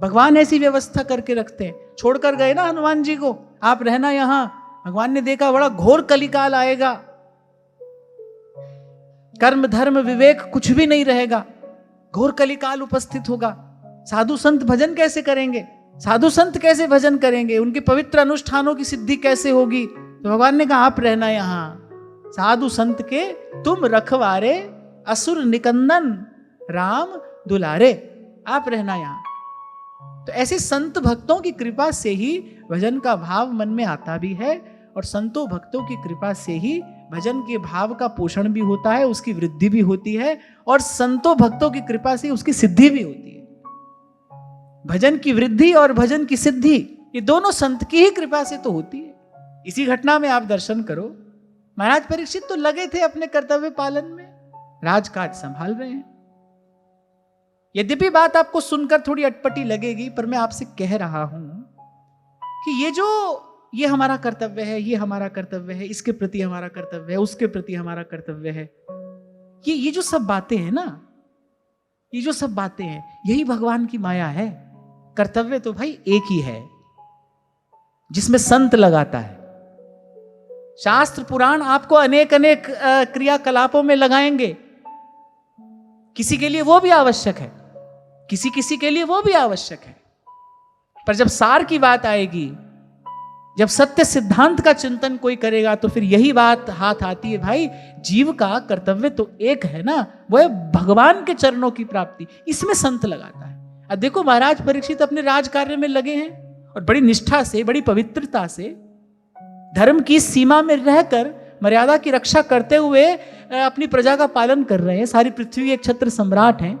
भगवान ऐसी व्यवस्था करके रखते हैं। छोड़कर गए ना हनुमान जी को, आप रहना यहां। भगवान ने देखा बड़ा घोर कलिकाल आएगा, कर्म धर्म विवेक कुछ भी नहीं रहेगा, घोर कलिकाल उपस्थित होगा। साधु संत भजन कैसे करेंगे? साधु संत कैसे भजन करेंगे? उनके पवित्र अनुष्ठानों की सिद्धि कैसे होगी? तो भगवान ने कहा आप रहना यहां, साधु संत के तुम रखवारे, असुर निकंदन राम दुलारे, आप रहना यहां। तो ऐसे संत भक्तों की कृपा से ही भजन का भाव मन में आता भी है, और संतों भक्तों की कृपा से ही भजन के भाव का पोषण भी होता है, उसकी वृद्धि भी होती है, और संतों भक्तों की कृपा से उसकी सिद्धि भी होती है। भजन की वृद्धि और भजन की सिद्धि ये दोनों संत की ही कृपा से तो होती है। इसी घटना में आप दर्शन करो, महाराज परीक्षित तो लगे थे अपने कर्तव्य पालन में, राजकाज संभाल रहे हैं। यद्यपि बात आपको सुनकर थोड़ी अटपटी लगेगी, पर मैं आपसे कह रहा हूं कि ये हमारा कर्तव्य है, ये हमारा कर्तव्य है, इसके प्रति हमारा कर्तव्य है, उसके प्रति हमारा कर्तव्य है, ये जो सब बातें हैं ना, ये जो सब बातें हैं, यही भगवान की माया है। कर्तव्य तो भाई एक ही है जिसमें संत लगाता है। शास्त्र पुराण आपको अनेक अनेक क्रियाकलापों में लगाएंगे, किसी के लिए वो भी आवश्यक है, किसी किसी के लिए वो भी आवश्यक है, पर जब सार की बात आएगी, जब सत्य सिद्धांत का चिंतन कोई करेगा, तो फिर यही बात हाथ आती है, भाई जीव का कर्तव्य तो एक है ना, वो है भगवान के चरणों की प्राप्ति, इसमें संत लगाता है। अब देखो महाराज परीक्षित अपने राज कार्य में लगे हैं, और बड़ी निष्ठा से, बड़ी पवित्रता से, धर्म की सीमा में रहकर, मर्यादा की रक्षा करते हुए अपनी प्रजा का पालन कर रहे हैं। सारी पृथ्वी एक छत्र सम्राट है,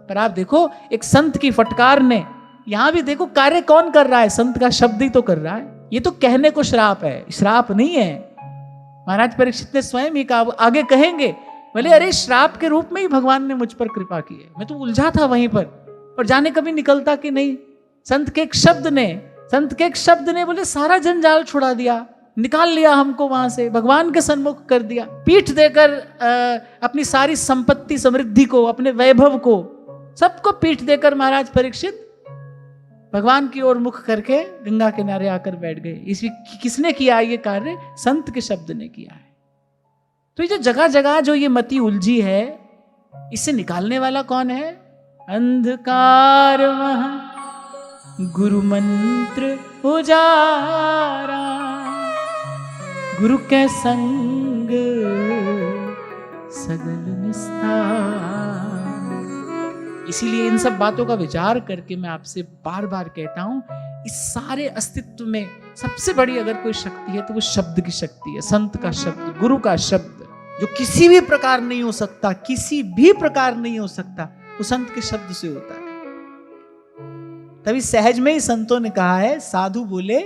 पर आप देखो एक संत की फटकार ने, यहां भी देखो कार्य कौन कर रहा है, संत का शब्द ही तो कर रहा है। ये तो कहने को श्राप है, श्राप नहीं है। महाराज परीक्षित ने स्वयं ही कहा, आगे कहेंगे, बोले अरे श्राप के रूप में ही भगवान ने मुझ पर कृपा की है, मैं तो उलझा था वहीं पर, और जाने कभी निकलता कि नहीं। संत के एक शब्द ने बोले सारा जंजाल छुड़ा दिया, निकाल लिया हमको वहां से, भगवान के सन्मुख कर दिया, पीठ देकर अपनी सारी संपत्ति समृद्धि को, अपने वैभव को, सबको पीठ देकर महाराज परीक्षित भगवान की ओर मुख करके गंगा किनारे आकर बैठ गए। इसी किसने किया ये कार्य? संत के शब्द ने किया है। तो ये जो जगह जगह जो ये मति उलझी है, इससे निकालने वाला कौन है? अंधकार वहां गुरु मंत्र उजारा, गुरु के संग सगल निस्तार। इसीलिए इन सब बातों का विचार करके मैं आपसे बार बार कहता हूं, इस सारे अस्तित्व में सबसे बड़ी अगर कोई शक्ति है तो वो शब्द की शक्ति है, संत का शब्द, गुरु का शब्द, जो किसी भी प्रकार नहीं हो सकता, किसी भी प्रकार नहीं हो सकता, वो संत के शब्द से होता है। तभी सहज में ही संतों ने कहा है, साधु बोले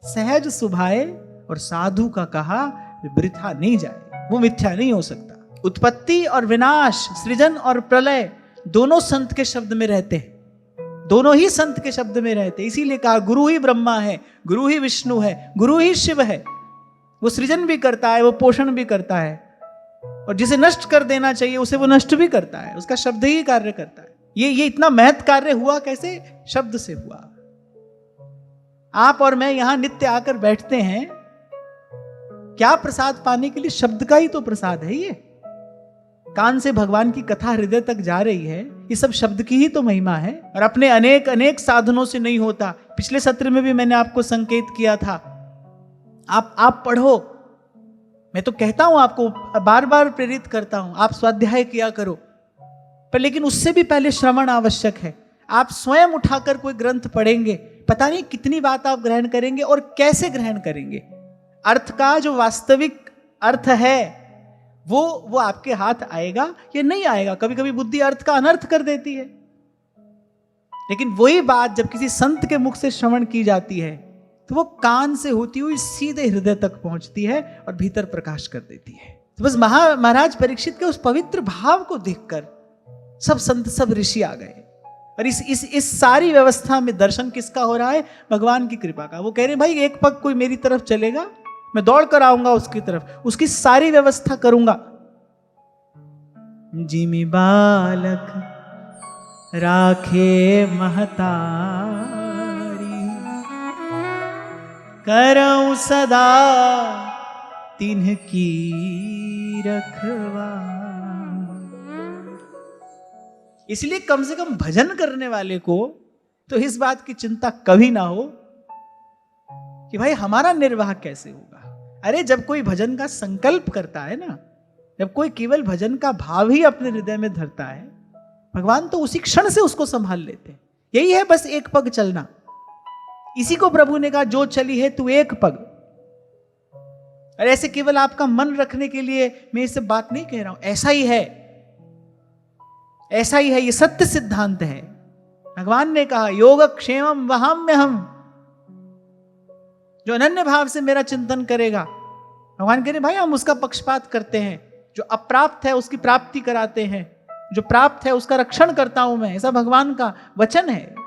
सहज सुभाए, और साधु का कहा वृथा नहीं जाए, वो मिथ्या नहीं हो सकता। उत्पत्ति और विनाश, सृजन और प्रलय दोनों संत के शब्द में रहते हैं, दोनों ही संत के शब्द में रहते हैं। इसीलिए कहा गुरु ही ब्रह्मा है, गुरु ही विष्णु है, गुरु ही शिव है। वो सृजन भी करता है, वो पोषण भी करता है, और जिसे नष्ट कर देना चाहिए उसे वो नष्ट भी करता है, उसका शब्द ही कार्य करता है। ये इतना महत् कार्य हुआ कैसे? शब्द से हुआ। आप और मैं यहां नित्य आकर बैठते हैं, क्या प्रसाद पाने के लिए? शब्द का ही तो प्रसाद है। ये कान से भगवान की कथा हृदय तक जा रही है, ये सब शब्द की ही तो महिमा है, और अपने अनेक अनेक साधनों से नहीं होता। पिछले सत्र में भी मैंने आपको संकेत किया था, आप पढ़ो, मैं तो कहता हूं आपको, बार बार प्रेरित करता हूं, आप स्वाध्याय किया करो, पर लेकिन उससे भी पहले श्रवण आवश्यक है। आप स्वयं उठाकर कोई ग्रंथ पढ़ेंगे, पता नहीं कितनी बात आप ग्रहण करेंगे और कैसे ग्रहण करेंगे। अर्थ का जो वास्तविक अर्थ है वो आपके हाथ आएगा या नहीं आएगा। कभी कभी बुद्धि अर्थ का अनर्थ कर देती है, लेकिन वही बात जब किसी संत के मुख से श्रवण की जाती है तो वो कान से होती हुई सीधे हृदय तक पहुंचती है और भीतर प्रकाश कर देती है। तो बस महाराज परीक्षित के उस पवित्र भाव को देखकर सब संत, सब ऋषि आ गए, और इस सारी व्यवस्था में दर्शन किसका हो रहा है? भगवान की कृपा का। वो कह रहे भाई एक पग कोई मेरी तरफ चलेगा, मैं दौड़ कर आऊंगा उसकी तरफ, उसकी सारी व्यवस्था करूंगा। जिमि बालक राखे महतारी, करऊं सदा तिन्हकी रखवा। इसलिए कम से कम भजन करने वाले को तो इस बात की चिंता कभी ना हो कि भाई हमारा निर्वाह कैसे होगा। अरे जब कोई भजन का संकल्प करता है ना, जब कोई केवल भजन का भाव ही अपने हृदय में धरता है, भगवान तो उसी क्षण से उसको संभाल लेते हैं। यही है बस एक पग चलना। इसी को प्रभु ने कहा, जो चली है तू एक पग। अरे ऐसे केवल आपका मन रखने के लिए मैं इससे बात नहीं कह रहा हूं, ऐसा ही है, ऐसा ही है, ये सत्य सिद्धांत है। भगवान ने कहा योगक्षेमम वहाम्यहम्, जो अनन्य भाव से मेरा चिंतन करेगा, भगवान कह रहे भाई हम उसका पक्षपात करते हैं, जो अप्राप्त है उसकी प्राप्ति कराते हैं, जो प्राप्त है उसका रक्षण करता हूं मैं, ऐसा भगवान का वचन है।